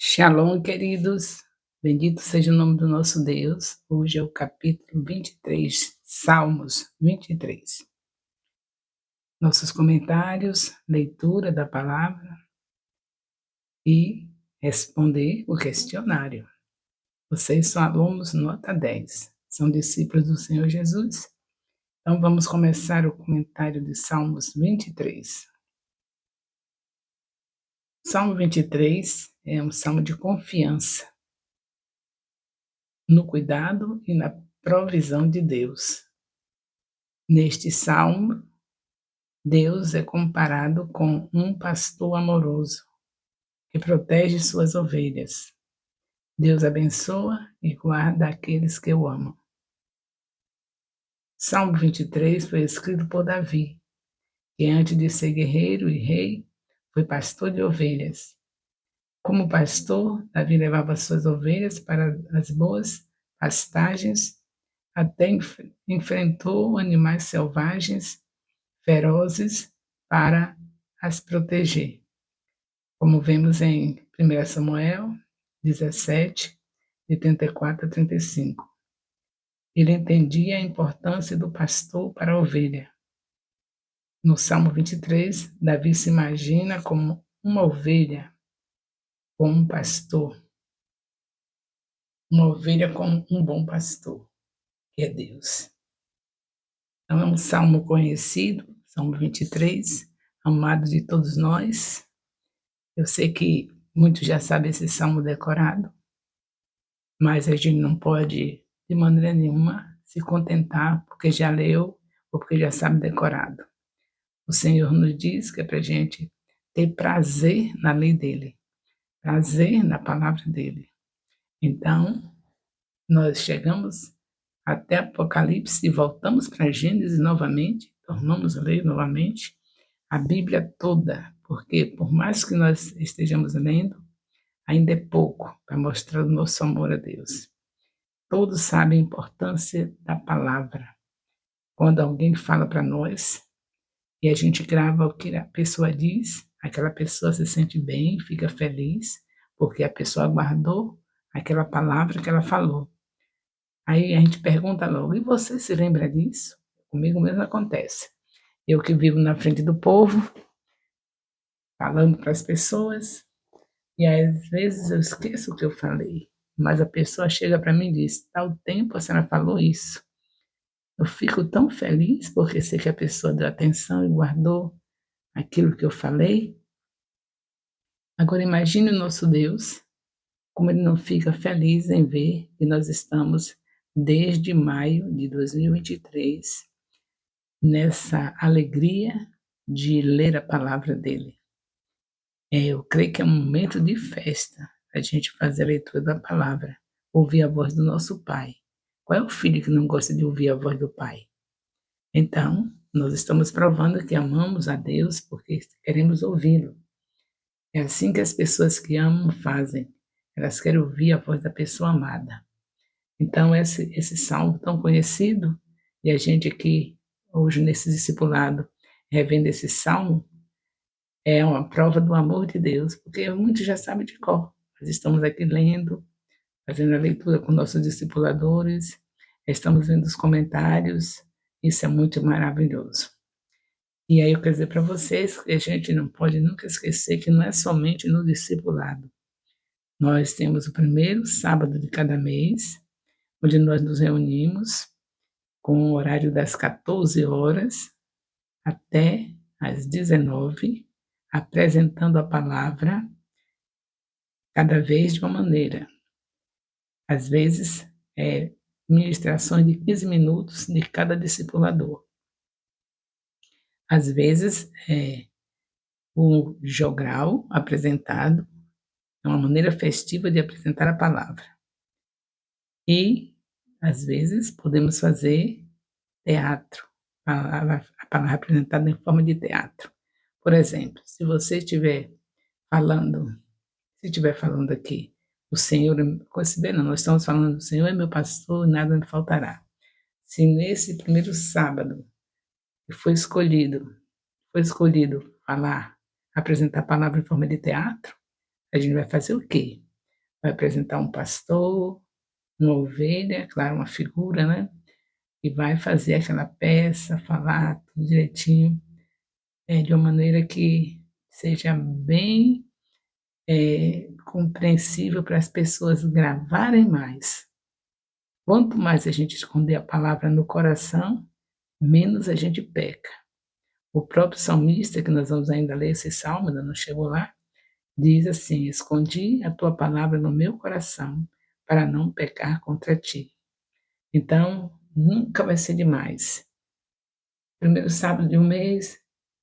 Shalom, queridos. Bendito seja o nome do nosso Deus. Hoje é o capítulo 23, Salmos 23. Nossos comentários, leitura da palavra e responder o questionário. Vocês são alunos nota 10, são discípulos do Senhor Jesus? Então vamos começar o comentário de Salmos 23. Salmo 23 é um salmo de confiança no cuidado e na provisão de Deus. Neste salmo, Deus é comparado com um pastor amoroso que protege suas ovelhas. Deus abençoa e guarda aqueles que o amam. Salmo 23 foi escrito por Davi, que antes de ser guerreiro e rei, foi pastor de ovelhas. Como pastor, Davi levava suas ovelhas para as boas pastagens, até enfrentou animais selvagens, ferozes, para as proteger. Como vemos em 1 Samuel 17, de 34 a 35. Ele entendia a importância do pastor para a ovelha. No Salmo 23, Davi se imagina como uma ovelha com um pastor. Uma ovelha com um bom pastor, que é Deus. Então é um salmo conhecido, Salmo 23, amado de todos nós. Eu sei que muitos já sabem esse salmo decorado, mas a gente não pode, de maneira nenhuma, se contentar porque já leu ou porque já sabe decorado. O Senhor nos diz que é para a gente ter prazer na lei dEle, prazer na palavra dEle. Então, nós chegamos até Apocalipse e voltamos para Gênesis novamente, tornamos a ler novamente a Bíblia toda, porque por mais que nós estejamos lendo, ainda é pouco para mostrar o nosso amor a Deus. Todos sabem a importância da palavra. Quando alguém fala para nós e a gente grava o que a pessoa diz, aquela pessoa se sente bem, fica feliz, porque a pessoa guardou aquela palavra que ela falou. Aí a gente pergunta logo, e você se lembra disso? Comigo mesmo acontece. Eu que vivo na frente do povo, falando para as pessoas, e às vezes eu esqueço o que eu falei, mas a pessoa chega para mim e diz, tal tempo a senhora falou isso. Eu fico tão feliz porque sei que a pessoa deu atenção e guardou aquilo que eu falei. Agora imagine o nosso Deus, como ele não fica feliz em ver que nós estamos desde maio de 2023 nessa alegria de ler a palavra dele. Eu creio que é um momento de festa a gente fazer a leitura da palavra, ouvir a voz do nosso Pai. Qual é o filho que não gosta de ouvir a voz do Pai? Então, nós estamos provando que amamos a Deus porque queremos ouvi-lo. É assim que as pessoas que amam fazem. Elas querem ouvir a voz da pessoa amada. Então, esse salmo tão conhecido, e a gente aqui, hoje nesse discipulado, revendo esse salmo, é uma prova do amor de Deus, porque muitos já sabem de cor. Nós estamos aqui lendo, fazendo a leitura com nossos discipuladores, estamos vendo os comentários, isso é muito maravilhoso. E aí eu quero dizer para vocês que a gente não pode nunca esquecer que não é somente no discipulado. Nós temos o primeiro sábado de cada mês, onde nós nos reunimos com o horário das 14 horas até às 19, apresentando a palavra cada vez de uma maneira. Às vezes, ministrações de 15 minutos de cada discipulador. Às vezes, o jogral apresentado, é uma maneira festiva de apresentar a palavra. E, às vezes, podemos fazer teatro, a palavra apresentada em forma de teatro. Por exemplo, se você estiver falando aqui, o Senhor, considerando, nós estamos falando, o Senhor é meu pastor, nada me faltará. Se nesse primeiro sábado que foi escolhido falar, apresentar a palavra em forma de teatro, a gente vai fazer o quê? vai apresentar um pastor, uma ovelha, claro, uma figura, né? E vai fazer aquela peça, falar tudo direitinho, de uma maneira que seja bem compreensível para as pessoas gravarem mais. Quanto mais a gente esconder a palavra no coração, menos a gente peca. O próprio salmista, que nós vamos ainda ler esse salmo, ainda não chegou lá, diz assim: escondi a tua palavra no meu coração para não pecar contra ti. Então, nunca vai ser demais. Primeiro sábado de um mês,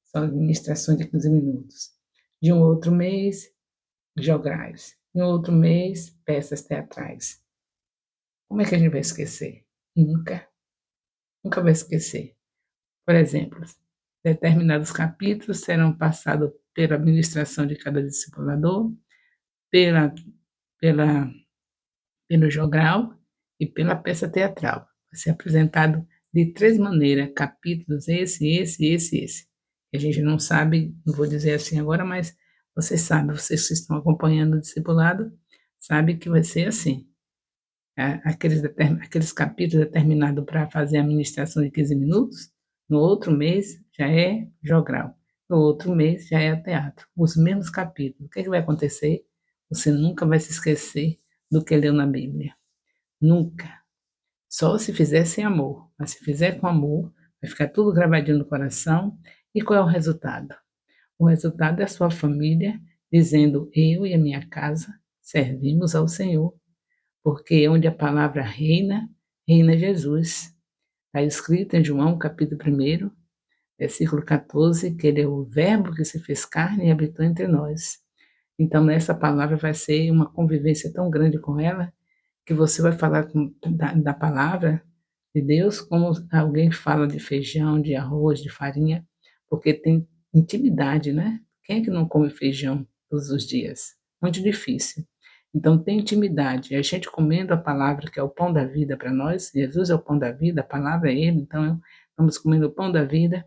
são administrações de 15 minutos. De um outro mês, jograis. De um outro mês, peças teatrais. Como é que a gente vai esquecer? Nunca. Nunca vai esquecer. Por exemplo, determinados capítulos serão passados pela administração de cada discipulador, pela, pela, pelo jogral e pela peça teatral. Vai ser apresentado de 3 maneiras, capítulos esse. A gente não sabe, não vou dizer assim agora, mas vocês sabem, vocês que estão acompanhando o discipulado, sabem que vai ser assim. Aqueles capítulos determinados para fazer a ministração de 15 minutos, no outro mês já é jogral, no outro mês já é teatro. Os mesmos capítulos. O que, é que vai acontecer? Você nunca vai se esquecer do que leu na Bíblia. Nunca. Só se fizer sem amor. Mas se fizer com amor, vai ficar tudo gravadinho no coração. E qual é o resultado? O resultado é a sua família dizendo: eu e a minha casa servimos ao Senhor. Porque onde a palavra reina, reina Jesus. Está escrito em João, capítulo 1, versículo 14, que ele é o verbo que se fez carne e habitou entre nós. Então, essa palavra vai ser uma convivência tão grande com ela, que você vai falar da palavra de Deus como alguém fala de feijão, de arroz, de farinha, porque tem intimidade, né? Quem é que não come feijão todos os dias? Muito difícil. Então, tem intimidade. A gente comendo a palavra, que é o pão da vida para nós, Jesus é o pão da vida, a palavra é Ele, então vamos comendo o pão da vida.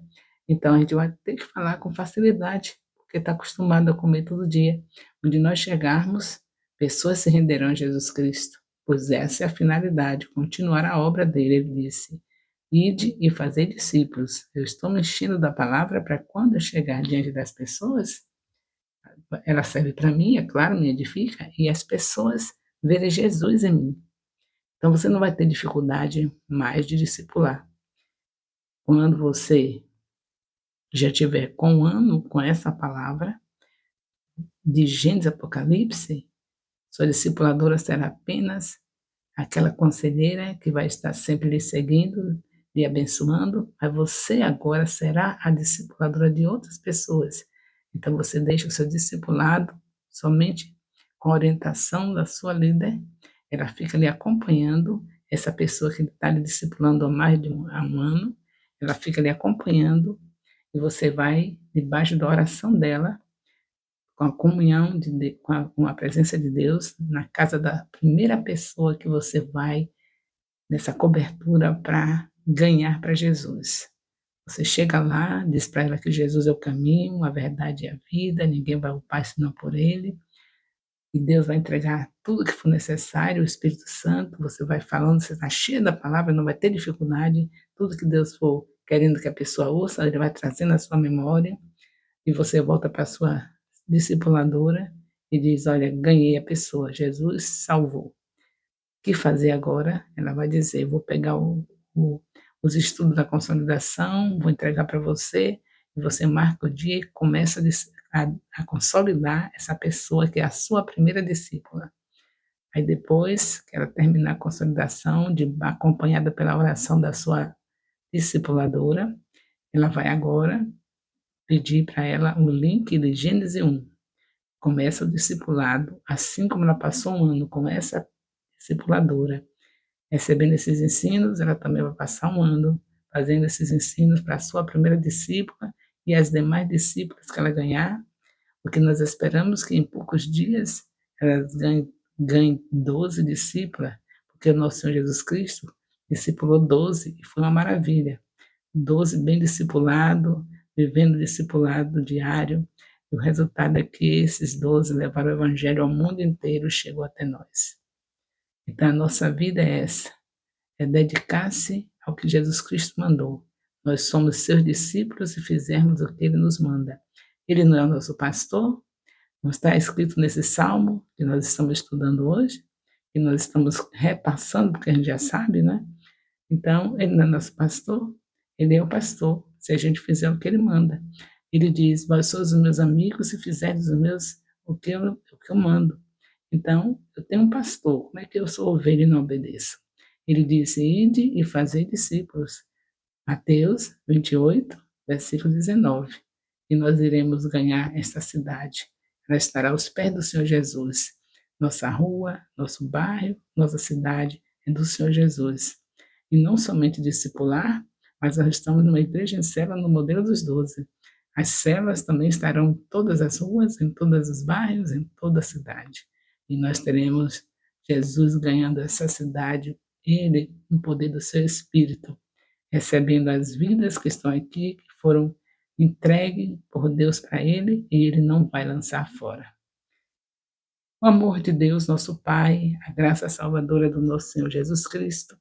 Então, a gente vai ter que falar com facilidade, porque está acostumado a comer todo dia. Onde nós chegarmos, pessoas se renderão a Jesus Cristo, pois essa é a finalidade, continuar a obra dele. Ele disse: ide e fazer discípulos. Eu estou me enchendo da palavra para quando eu chegar diante das pessoas, ela serve para mim, é claro, me edifica, e as pessoas verem Jesus em mim. Então você não vai ter dificuldade mais de discipular. Quando você já tiver com um ano com essa palavra, de Gênesis Apocalipse, sua discipuladora será apenas aquela conselheira que vai estar sempre lhe seguindo, lhe abençoando, mas você agora será a discipuladora de outras pessoas. Então você deixa o seu discipulado somente com a orientação da sua líder, ela fica lhe acompanhando, essa pessoa que está lhe discipulando há mais de há um ano, ela fica lhe acompanhando e você vai debaixo da oração dela, com a comunhão, com a presença de Deus, na casa da primeira pessoa que você vai nessa cobertura para ganhar para Jesus. Você chega lá, diz para ela que Jesus é o caminho, a verdade e a vida, ninguém vai ao Pai senão por Ele, e Deus vai entregar tudo que for necessário, o Espírito Santo, você vai falando, você está cheio da palavra, não vai ter dificuldade, tudo que Deus for querendo que a pessoa ouça, Ele vai trazendo a sua memória, e você volta para a sua discipuladora e diz: olha, ganhei a pessoa, Jesus salvou. O que fazer agora? Ela vai dizer: vou pegar os estudos da consolidação, vou entregar para você, e você marca o dia e começa a consolidar essa pessoa que é a sua primeira discípula. Aí depois que ela terminar a consolidação, acompanhada pela oração da sua discipuladora, ela vai agora pedir para ela o link de Gênesis 1. Começa o discipulado, assim como ela passou um ano com essa discipuladora, recebendo esses ensinos, ela também vai passar um ano fazendo esses ensinos para a sua primeira discípula e as demais discípulas que ela ganhar, porque nós esperamos que em poucos dias elas ganhem 12 discípulas, porque o nosso Senhor Jesus Cristo discipulou 12 e foi uma maravilha. 12 bem discipulado, vivendo discipulado diário, E o resultado é que esses 12 levaram o evangelho ao mundo inteiro, chegou até nós. Então a nossa vida é essa, é dedicar-se ao que Jesus Cristo mandou. Nós somos seus discípulos e fizermos o que ele nos manda. Ele não é o nosso pastor, não está escrito nesse salmo que nós estamos estudando hoje, e nós estamos repassando, porque a gente já sabe, né? Então, ele não é nosso pastor, ele é o pastor, se a gente fizer o que ele manda. Ele diz: vós sois os meus amigos se fizerdes o que eu mando. Então, eu tenho um pastor, como é que eu sou ovelha e não obedeço? Ele disse: ide e fazei discípulos. Mateus 28, versículo 19. E nós iremos ganhar esta cidade. Ela estará aos pés do Senhor Jesus. Nossa rua, nosso bairro, nossa cidade é do Senhor Jesus. E não somente discipular, mas nós estamos numa igreja em célula no modelo dos 12. As células também estarão em todas as ruas, em todos os bairros, em toda a cidade. E nós teremos Jesus ganhando essa cidade, ele, no poder do seu Espírito, recebendo as vidas que estão aqui, que foram entregues por Deus para ele, e ele não vai lançar fora. O amor de Deus, nosso Pai, a graça salvadora do nosso Senhor Jesus Cristo,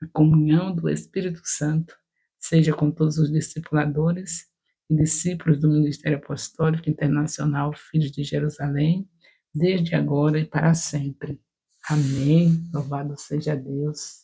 a comunhão do Espírito Santo, seja com todos os discipuladores e discípulos do Ministério Apostólico Internacional Filhos de Jerusalém, desde agora e para sempre. Amém. Louvado seja Deus.